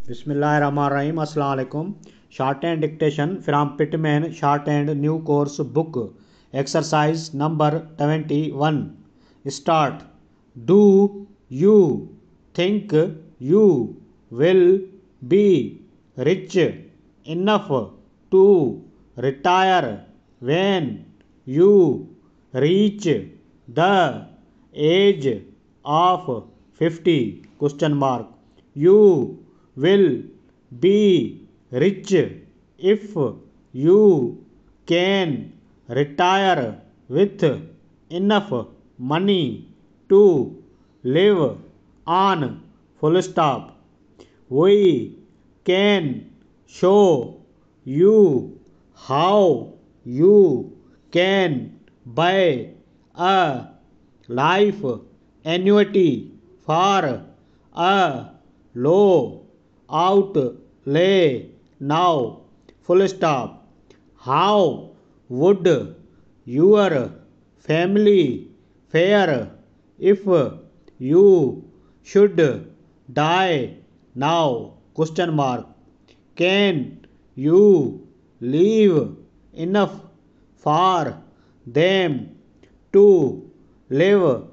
Bismillahirrahmanirrahim. Assalamu alaikum. Shorthand dictation from Pittman Shorthand New Course Book. Exercise number 21. Start. Do you think you will be rich enough to retire when you reach the age of 50? Question mark. You will be rich if you can retire with enough money to live on. Full stop. We can show you how you can buy a life annuity for a low outlay now. Full stop. How would your family fare if you should die now? Question mark. Can you leave enough for them to live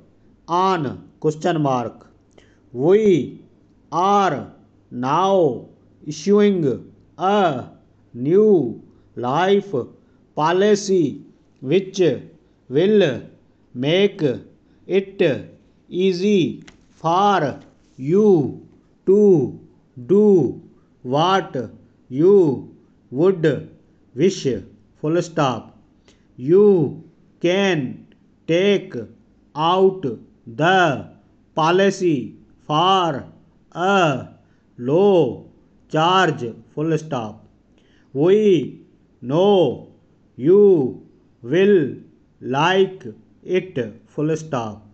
on? Question mark. We are now issuing a new life policy which will make it easy for you to do what you would wish. Full stop. You can take out the policy for a low charge. Full stop. We know you will like it. Full stop.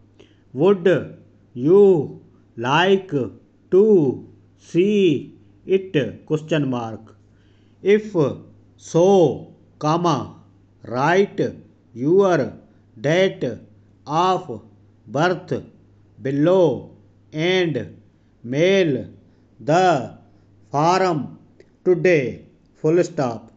Would you like to see it? Question mark. If so, comma, write your date of birth below and mail the form today. Full stop.